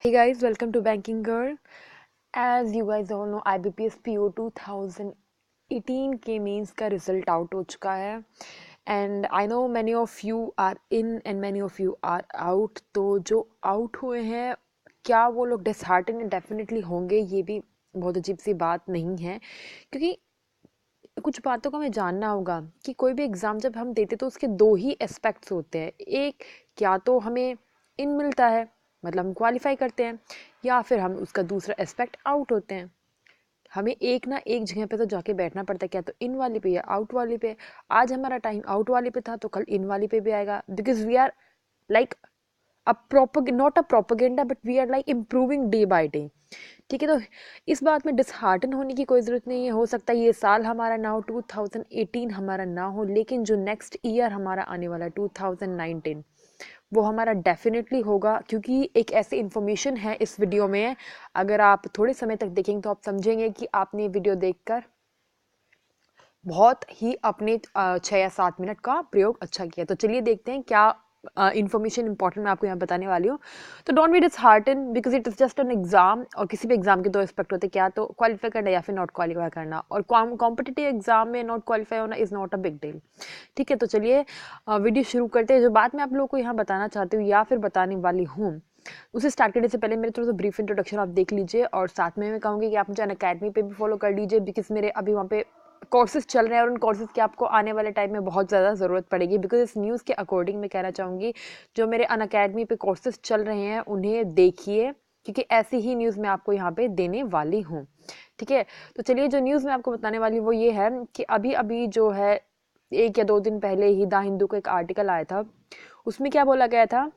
Hey guys, welcome to Banking Girl. As you guys all know, IBPS PO 2018 के means का result out हो चुका है and I know many of you are in and many of you are out. तो जो out हुए हैं क्या वो लोग डिसहार्टन डेफिनेटली होंगे, ये भी बहुत अजीब सी बात नहीं है, क्योंकि कुछ बातों को हमें जानना होगा कि कोई भी एग्ज़ाम जब हम देते तो उसके दो ही एस्पेक्ट्स होते हैं. एक, क्या तो हमें इन मिलता है मतलब हम क्वालिफाई करते हैं, या फिर हम उसका दूसरा एस्पेक्ट आउट होते हैं. हमें एक ना एक जगह पे तो जाके बैठना पड़ता है, क्या तो इन वाली पे या आउट वाली पे. आज हमारा टाइम आउट वाली पे था तो कल इन वाली पे भी आएगा, because we are like not a propaganda but we are like improving day by day. ठीक है, तो इस बात में डिसहार्टन होने की कोई ज़रूरत नहीं है. हो सकता है ये साल हमारा ना हो, 2018 हमारा ना हो, लेकिन जो नेक्स्ट ईयर हमारा आने वाला है 2019 वो हमारा डेफिनेटली होगा, क्योंकि एक ऐसी इन्फॉर्मेशन है इस वीडियो में. अगर आप थोड़े समय तक देखेंगे तो आप समझेंगे कि आपने वीडियो देखकर बहुत ही अपने 6 या 7 मिनट का प्रयोग अच्छा किया. तो चलिए देखते हैं क्या इन्फॉर्मेशन इंपॉर्टेंट मैं आपको यहाँ बताने वाली हूँ. तो don't be dishearten because it is just an exam, और किसी भी एग्जाम के दो एस्पेक्ट होते हैं, क्या तो क्वालिफाई करना या फिर नॉट क्वालिफाई करना. और कॉम्पिटिटिव एग्जाम में नॉट क्वालिफाई होना is not a big deal. ठीक है, तो चलिए वीडियो शुरू करते हैं. जो बात मैं आप लोगों को यहाँ बताना चाहती हूँ या फिर बताने वाली हूँ, उसे स्टार्ट करने से पहले मेरे थोड़ा सा ब्रीफ इंट्रोडक्शन आप देख लीजिए, और साथ में मैं कहूँगी कि आप मुझे अनअकैडमी पे भी फॉलो कर लीजिए, बिकॉज मेरे अभी वहाँ पे कोर्सेज चल रहे हैं और उन कोर्सेज की आपको आने वाले टाइम में बहुत ज़्यादा ज़रूरत पड़ेगी. बिकॉज इस न्यूज़ के अकॉर्डिंग मैं कहना चाहूँगी जो मेरे अनअकैडमी पे कोर्सेज चल रहे हैं उन्हें देखिए, क्योंकि ऐसी ही न्यूज़ मैं आपको यहाँ पे देने वाली हूँ. ठीक है, तो चलिए जो न्यूज़ मैं आपको बताने वाली हूँ वो ये है कि अभी अभी जो है 1 या 2 दिन पहले ही द हिंदू का एक आर्टिकल आया था. उसमें क्या बोला गया था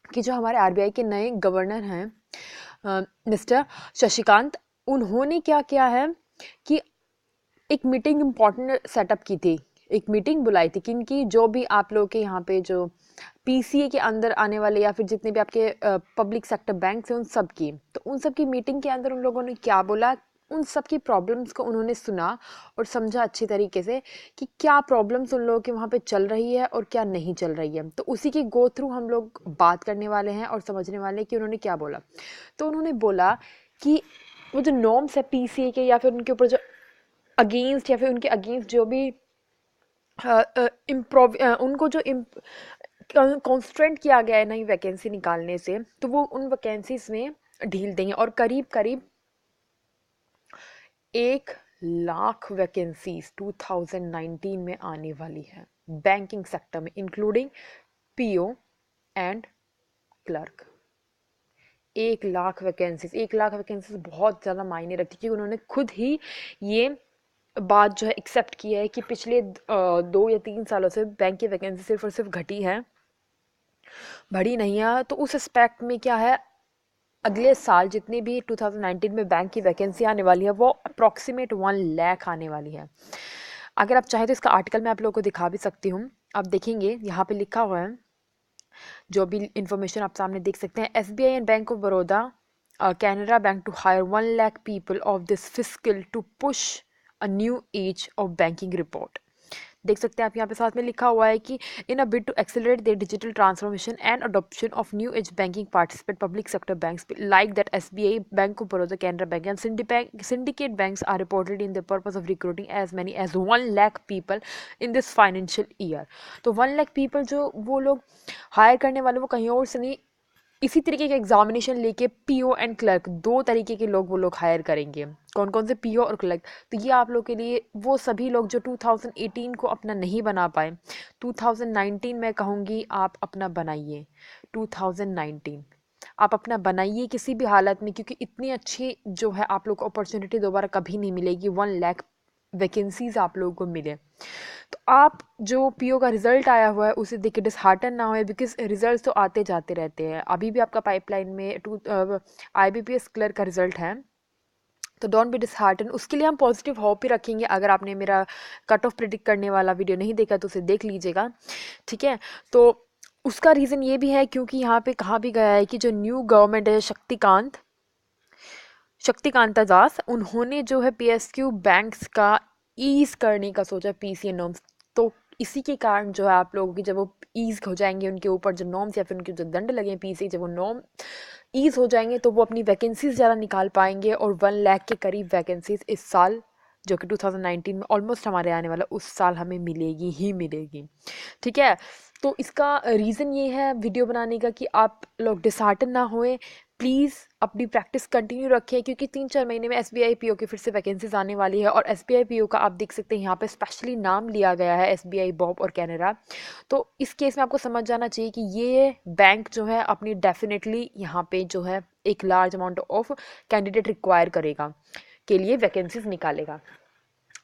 कि जो हमारे आरबीआई के नए गवर्नर हैं मिस्टर शशिकांत, उन्होंने क्या किया है कि एक मीटिंग इम्पॉर्टेंट सेटअप की थी. एक मीटिंग बुलाई थी किनकी, जो भी आप लोगों के यहाँ पे जो पीसीए के अंदर आने वाले या फिर जितने भी आपके पब्लिक सेक्टर बैंक हैं उन सब की. तो उन सब की मीटिंग के अंदर उन लोगों ने क्या बोला, उन सब की प्रॉब्लम्स को उन्होंने सुना और समझा अच्छी तरीके से कि क्या प्रॉब्लम्स उन लोगों के वहाँ पे चल रही है और क्या नहीं चल रही है. तो उसी की गो थ्रू हम लोग बात करने वाले हैं और समझने वाले हैं कि उन्होंने क्या बोला. तो उन्होंने बोला कि वो जो नॉर्म्स है पीसीए के या फिर उनके ऊपर जो अगेंस्ट या फिर उनके अगेंस्ट जो भी उनको जो कॉन्स्ट्रेंट किया गया है नई वैकेंसी निकालने से, तो वो उन वैकेंसीज में ढील देंगे और करीब करीब 1 लाख वैकेंसीज 2019 में आने वाली है बैंकिंग सेक्टर में, including PO and clerk. 1 lakh vacancies बहुत ज़्यादा मायने रखती है, क्योंकि उन्होंने खुद ही ये बात जो है एक्सेप्ट किया है कि पिछले 2 या 3 सालों से बैंक की वैकेंसी सिर्फ और सिर्फ घटी है, बढ़ी नहीं है. तो उस एस्पेक्ट में क्या है, अगले साल जितनी भी 2019 में बैंक की वैकेंसी आने वाली है वो अप्रॉक्सीमेट 1 लाख आने वाली है. अगर आप चाहें तो इसका आर्टिकल मैं आप लोगों को दिखा भी सकती हूँ. आप देखेंगे यहाँ पे लिखा हुआ है, जो भी इंफॉर्मेशन आप सामने देख सकते हैं. SBI and bank of Baroda Canara bank to hire 1 lakh people of this fiscal to push a new age of banking report. देख सकते हैं आप यहाँ पे साथ में लिखा हुआ है कि in a bid to accelerate their digital transformation and adoption of new age banking participate public sector banks like that SBI, bank of Baroda, Canara bank and syndicate banks are reported in the purpose of recruiting as many as 1 lakh people in this financial year. तो 1 lakh people जो वो लोग higher करने वाले वो कहीं और से नहीं, इसी तरीके के एग्जामिनेशन लेके पीओ एंड क्लर्क 2 तरीके के लोग वो लोग हायर करेंगे. कौन कौन से पीओ और क्लर्क, तो ये आप लोग के लिए वो सभी लोग जो 2018 को अपना नहीं बना पाए, 2019 में कहूँगी आप अपना बनाइए. 2019 आप अपना बनाइए किसी भी हालत में, क्योंकि इतनी अच्छी जो है आप लोग को अपॉर्चुनिटी दोबारा कभी नहीं मिलेगी. 1 लाख वैकेंसीज आप लोगों को मिले. तो आप जो पीओ का रिजल्ट आया हुआ है उसे देख के डिसहार्टन ना होए, बिकॉज रिजल्ट तो आते जाते रहते हैं. अभी भी आपका पाइपलाइन में आईबीपीएस क्लर्क का रिजल्ट है, तो डोंट बी डिसहार्टन. उसके लिए हम पॉजिटिव होप ही रखेंगे. अगर आपने मेरा कट ऑफ प्रिडिक्ट करने वाला वीडियो नहीं देखा तो उसे देख लीजिएगा. ठीक है, तो उसका रीज़न ये भी है क्योंकि यहाँ पे कहा भी गया है कि जो न्यू गवर्नमेंट है शक्तिकांता दास, उन्होंने जो है पीएसक्यू बैंक्स का ईज करने का सोचा, पीसीए नॉर्म्स. तो इसी के कारण जो है आप लोगों की जब वो ईज हो जाएंगे उनके ऊपर जो नॉर्म्स या फिर उनके जो दंड लगे पीसीए, जब वो नॉर्म ईज़ हो जाएंगे तो वो अपनी वैकेंसीज ज़्यादा निकाल पाएंगे, और 1 लाख के करीब वैकेंसीज इस साल, जो कि 2019 में ऑलमोस्ट हमारे आने वाला उस साल, हमें मिलेगी ही मिलेगी। ठीक है, तो इसका रीज़न ये है वीडियो बनाने का कि आप लोग डिसहार्टन ना होए, प्लीज़ अपनी प्रैक्टिस कंटिन्यू रखें, क्योंकि 3-4 महीने में SBI PO की फिर से वैकेंसीज आने वाली है। और SBI PO का आप देख सकते हैं यहाँ पे स्पेशली नाम लिया गया है, SBI बॉब और कैनरा। तो इस केस में आपको समझ जाना चाहिए कि ये बैंक जो है अपनी डेफिनेटली यहाँ पे जो है एक large amount of candidate require करेगा, के लिए वैकेंसीज निकालेगा।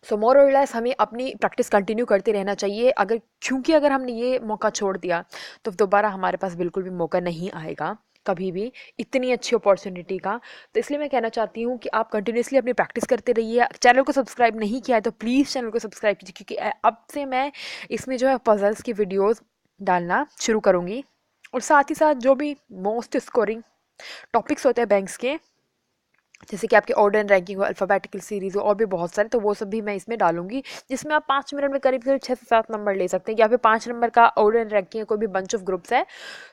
सो मोर और लेस हमें अपनी प्रैक्टिस कंटिन्यू करते रहना चाहिए, अगर क्योंकि अगर हमने ये मौका छोड़ दिया तो दोबारा हमारे पास बिल्कुल भी मौका नहीं आएगा कभी भी इतनी अच्छी अपॉर्चुनिटी का। तो इसलिए मैं कहना चाहती हूँ कि आप कंटिन्यूसली अपनी प्रैक्टिस करते रहिए। चैनल को सब्सक्राइब नहीं किया है तो प्लीज़ चैनल को सब्सक्राइब कीजिए, क्योंकि अब से मैं इसमें जो है पजल्स की वीडियोज़ डालना शुरू करूँगी, और साथ ही साथ जो भी मोस्ट स्कोरिंग टॉपिक्स होते हैं बैंक्स के, जैसे कि आपके ऑर्डर एंड रैंकिंग हो, अल्फ़ाबेटिकल सीरीज़ हो, और भी बहुत सारे, तो वो सब भी मैं इसमें डालूंगी, जिसमें आप 5 मिनट में करीब करीब 6 से 7 नंबर ले सकते हैं। या फिर 5 नंबर का ऑर्डर एंड रैंकिंग है, कोई भी बंच ऑफ ग्रुप्स है,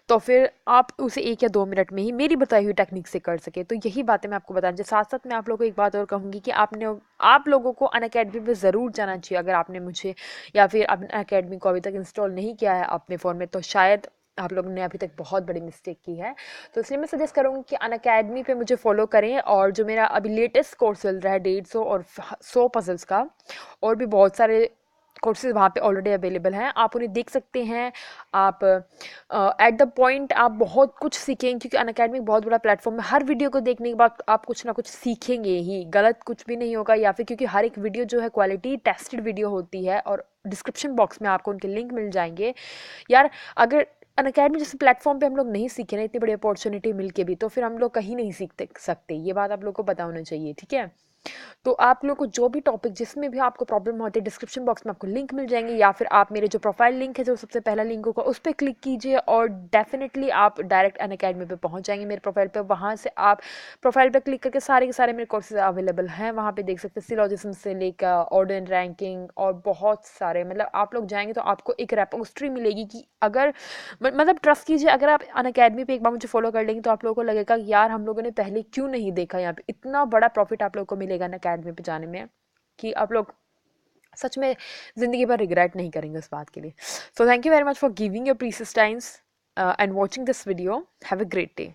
तो फिर आप उसे 1 या 2 मिनट में ही मेरी बताई हुई टेक्निक से कर सके। तो यही बातें मैं आपको बताना चाहिए। साथ साथ मैं आप लोगों को एक बात और कहूँगी कि आप लोगों को अनअकैडमी पे ज़रूर जाना चाहिए। अगर आपने मुझे या फिर अनअकैडमी को अभी तक इंस्टॉल नहीं किया है अपने फ़ोन में, तो शायद आप लोगों ने अभी तक बहुत बड़ी मिस्टेक की है। तो इसलिए मैं सजेस्ट करूँगी कि अनअकैडमी पे मुझे फॉलो करें, और जो मेरा अभी लेटेस्ट कोर्स चल रहा है 150 और 100 पजल्स का, और भी बहुत सारे कोर्सेज वहाँ पे ऑलरेडी अवेलेबल हैं, आप उन्हें देख सकते हैं। आप एट द पॉइंट आप बहुत कुछ सीखेंगे, क्योंकि अनअकैडमी बहुत बड़ा प्लेटफॉर्म है। हर वीडियो को देखने के बाद आप कुछ ना कुछ सीखेंगे ही, गलत कुछ भी नहीं होगा। या फिर क्योंकि हर एक वीडियो जो है क्वालिटी टेस्टेड वीडियो होती है, और डिस्क्रिप्शन बॉक्स में आपको उनके लिंक मिल जाएंगे। यार, अगर अनअकैडमी जैसे प्लेटफॉर्म पे हम लोग नहीं सीखे ना, इतनी बड़ी अपॉर्चुनिटी मिल के भी, तो फिर हम लोग कहीं नहीं सीख सकते। ये बात आप लोग को पता होना चाहिए, ठीक है। तो आप लोग को जो भी टॉपिक जिसमें भी आपको प्रॉब्लम होती है, डिस्क्रिप्शन बॉक्स में आपको लिंक मिल जाएंगे, या फिर आप मेरे जो प्रोफाइल लिंक है, जो सबसे पहला लिंक होगा, उस पर क्लिक कीजिए, और डेफिनेटली आप डायरेक्ट अनअकैडमी पे पहुंच जाएंगे, मेरे प्रोफाइल पे। वहाँ से आप प्रोफाइल पे क्लिक करके सारे के सारे मेरे कोर्सेज अवेलेबल हैं, वहाँ पे देख सकते हैं। सिलोजिज्म से लेकर ऑर्डर एंड रैंकिंग और बहुत सारे, मतलब आप लोग जाएंगे तो आपको एक रेपोजिटरी मिलेगी कि अगर मतलब ट्रस्ट कीजिए, अगर आप अनअकैडमी पे एक बार मुझे फॉलो कर लेंगे तो आप लोगों को लगेगा कि यार हम लोगों ने पहले क्यों नहीं देखा, यहाँ पे इतना बड़ा प्रॉफिट आप लोगों को मिलेगा अनअकैडमी पे जाने में, कि आप लोग सच में ज़िंदगी भर रिग्रेट नहीं करेंगे उस बात के लिए। So thank you very much for giving your precious times and watching this video. Have a great day.